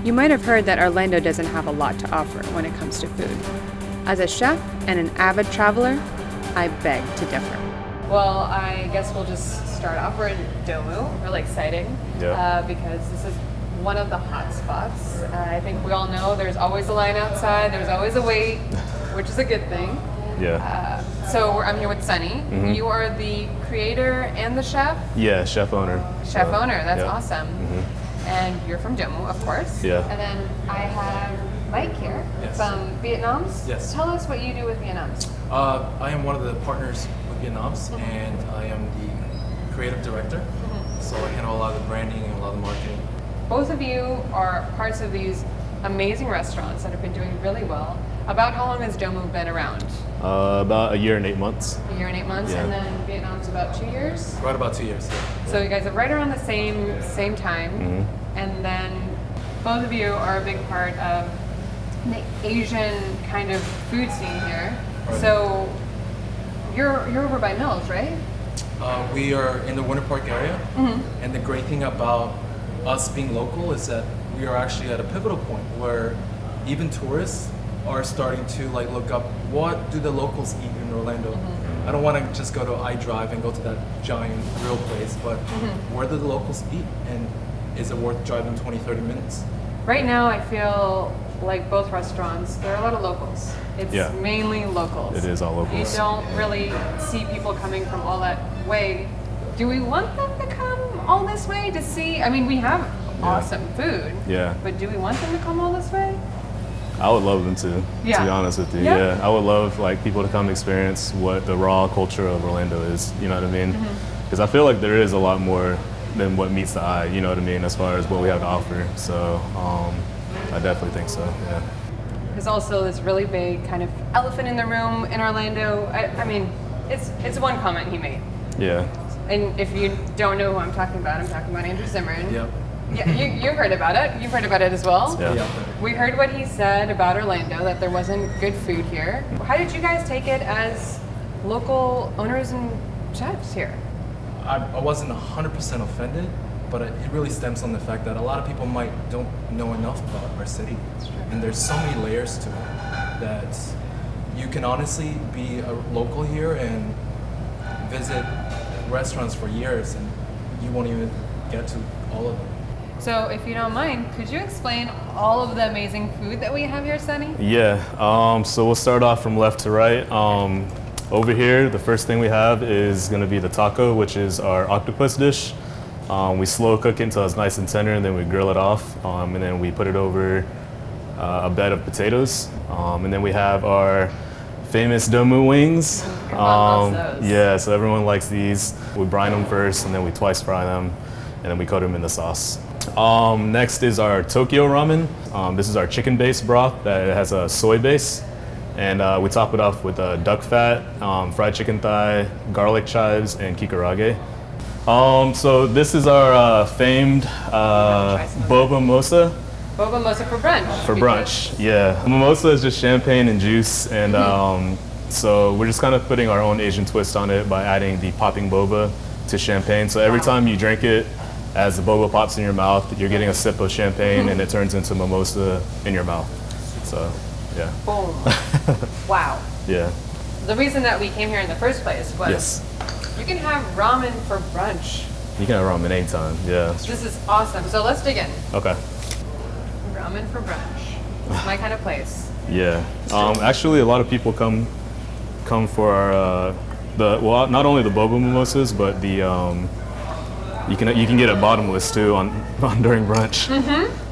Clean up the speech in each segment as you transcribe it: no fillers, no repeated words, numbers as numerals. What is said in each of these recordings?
You might have heard that Orlando doesn't have a lot to offer when it comes to food. As a chef and an avid traveler, I beg to differ. Well, I guess we'll just start off. We're in Domu, really exciting, because this is one of the hot spots. I think we all know there's always a line outside, there's always a wait, which is a good thing. Yeah. So I'm here with Sonny. Mhm. You are the creator and the chef? Yeah, chef owner. Chef owner, that's yeah. awesome. Mhm. And you're from Domu, of course. Yeah. And then I have Mike here from Vietnomz. Yes. Tell us what you do with Vietnomz. I am one of the partners with Vietnomz, and I am the creative director. So I handle a lot of the branding and a lot of the marketing. Both of you are parts of these amazing restaurants that have been doing really well. About how long has Domu been around? About a year and 8 months. A year and 8 months, Yeah. and then Vietnom's about 2 years? Right about 2 years, yeah. So you guys are right around the same time, and then both of you are a big part of the Asian kind of food scene here. Right. So you're over by Mills, right? We are in the Winter Park area, and the great thing about us being local is that we are actually at a pivotal point where even tourists are starting to look up what do the locals eat in Orlando. I don't want to just go to iDrive and go to that giant grill place, but where do the locals eat, and is it worth driving 20-30 minutes? Right now I feel like both restaurants, there are a lot of locals. It's mainly locals. It is all locals. You don't really see people coming from all that way. Do we want them to come all this way to see? I mean, we have awesome food. Yeah. But do we want them to come all this way? I would love them to be honest with you. Yeah. I would love people to come experience what the raw culture of Orlando is, you know what I mean? Because I feel like there is a lot more than what meets the eye, you know what I mean, as far as what we have to offer. So I definitely think so, yeah. There's also this really big kind of elephant in the room in Orlando. I mean, it's one comment he made. Yeah. And if you don't know who I'm talking about Andrew Zimmern. Yep. Yeah, you've heard about it. You've heard about it as well. Yeah. We heard what he said about Orlando, that there wasn't good food here. How did you guys take it as local owners and chefs here? I wasn't 100% offended, but it really stems on the fact that a lot of people don't know enough about our city. And there's so many layers to it that you can honestly be a local here and visit restaurants for years and you won't even get to all of them. So if you don't mind, could you explain all of the amazing food that we have here, Sonny? Yeah, so we'll start off from left to right. Over here, the first thing we have is gonna be the taco, which is our octopus dish. We slow cook it until it's nice and tender, and then we grill it off, and then we put it over a bed of potatoes. And then we have our famous Domu wings. Everyone loves those. Yeah, so everyone likes these. We brine them first, and then we twice fry them, and then we coat them in the sauce. Next is our Tokyo ramen. This is our chicken-based broth that has a soy base. And we top it off with duck fat, fried chicken thigh, garlic chives, and kikarage. So this is our famed boba mimosa. Boba mimosa for brunch. For brunch, yeah. Mimosa is just champagne and juice, and so we're just kind of putting our own Asian twist on it by adding the popping boba to champagne. So every time you drink it, as the boba pops in your mouth, you're getting a sip of champagne, and it turns into mimosa in your mouth. So, yeah. Boom. Wow. Yeah. The reason that we came here in the first place was you can have ramen for brunch. You can have ramen anytime, yeah. This is awesome. So let's dig in. Okay. Ramen for brunch. It's my kind of place. Yeah. Actually, a lot of people come for our not only the boba mimosas, but the you can get it bottomless too on during brunch.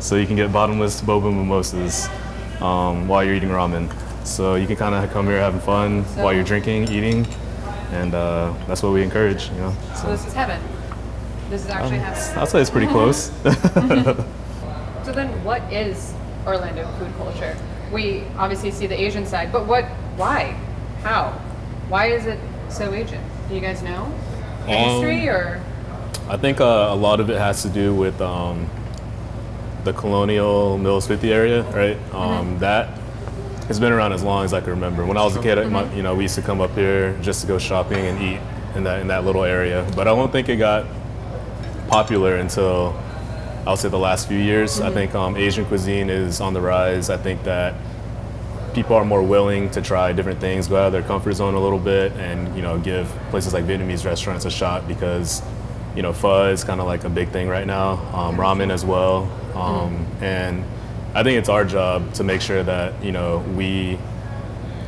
So you can get bottomless boba mimosas while you're eating ramen. So you can kind of come here having fun while you're drinking, eating, and that's what we encourage, you know. So this is heaven. This is actually heaven. I'll say it's pretty close. So then what is Orlando food culture? We obviously see the Asian side, but why? How? Why is it so Asian? Do you guys know? History or? I think a lot of it has to do with the colonial Mills 50 area, right? That has been around as long as I can remember. When I was a kid, we used to come up here just to go shopping and eat in that little area. But I don't think it got popular until I'll say the last few years. I think Asian cuisine is on the rise. I think that people are more willing to try different things, go out of their comfort zone a little bit, and give places like Vietnamese restaurants a shot because pho is kind of like a big thing right now, ramen as well, and I think it's our job to make sure that we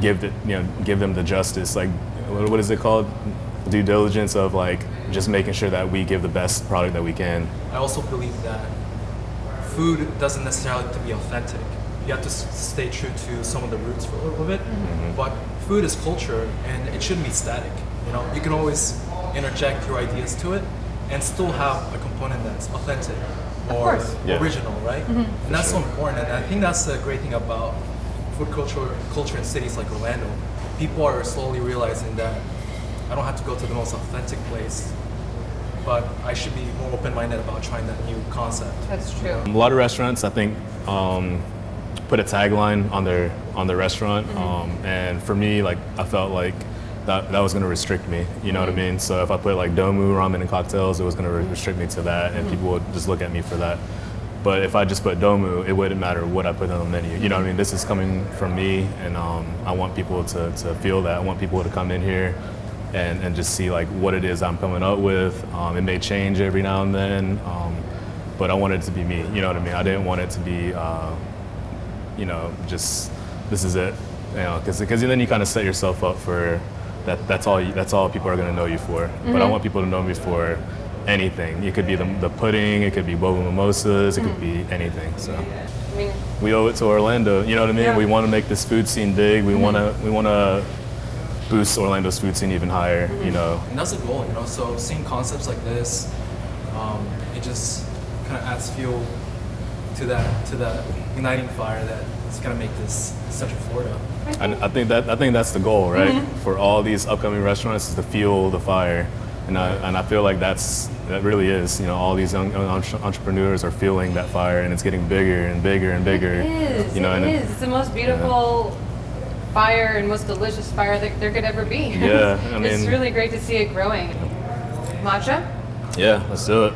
give them the justice, like what is it called, due diligence of like just making sure that we give the best product that we can. I also believe that food doesn't necessarily have to be authentic. You have to stay true to some of the roots for a little bit, but food is culture and it shouldn't be static. You can always interject your ideas to it and still have a component that's authentic or original, right? And that's so important. And I think that's the great thing about food culture in cities like Orlando. People are slowly realizing that I don't have to go to the most authentic place, but I should be more open-minded about trying that new concept. That's true. A lot of restaurants, I think, put a tagline on their restaurant, and for me, like I felt like that was going to restrict me. You know what I mean? So if I put like Domu ramen and cocktails, it was going to restrict me to that, and people would just look at me for that. But if I just put Domu, it wouldn't matter what I put on the menu. You know what I mean? This is coming from me, and I want people to feel that. I want people to come in here and just see like what it is I'm coming up with. It may change every now and then, but I want it to be me. You know what I mean? I didn't want it to be, just this is it. Because then you kind of set yourself up for that. That's all people are going to know you for. But I want people to know me for anything. It could be the pudding. It could be boba mimosas. It could be anything. So we owe it to Orlando. You know what I mean? Yeah. We want to make this food scene big. We want to boost Orlando's food scene even higher. And that's the goal. So seeing concepts like this, it just kind of adds fuel to that igniting fire that is going to make this Central Florida. And I think that's the goal, right? For all these upcoming restaurants is to fuel the fire, and I feel like that really is. All these young entrepreneurs are fueling that fire, and it's getting bigger and bigger and bigger. It is. It's the most beautiful fire and most delicious fire that there could ever be. Yeah, it's really great to see it growing. Matcha? Yeah, let's do it.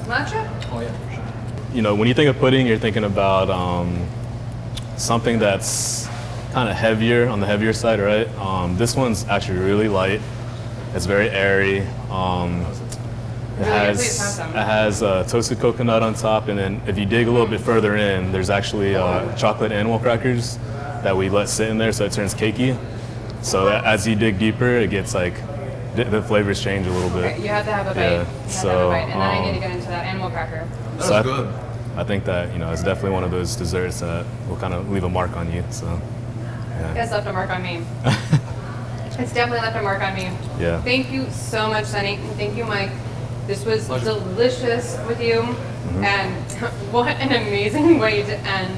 Matcha? Oh yeah, for sure. When you think of pudding, you're thinking about something that's kind of heavier, on the heavier side, right? This one's actually really light. It's very airy. It has toasted coconut on top, and then if you dig a little bit further in, there's actually chocolate animal crackers that we let sit in there so it turns cakey. So that as you dig deeper, it gets like, the flavors change a little bit. Okay, you have to have a bite. Yeah. You have to have a bite. And then I need to get into that animal cracker. That was good. I think that, it's definitely one of those desserts that will kind of leave a mark on you, so. Yeah. It's left a mark on me. It's definitely left a mark on me. Yeah. Thank you so much, Sonny. And thank you, Mike. This was delicious with you. And what an amazing way to end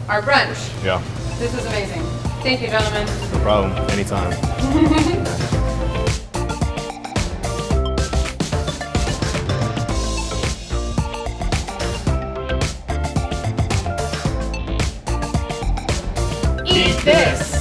our brunch. Yeah. This was amazing. Thank you, gentlemen. No problem. Anytime. Eat this!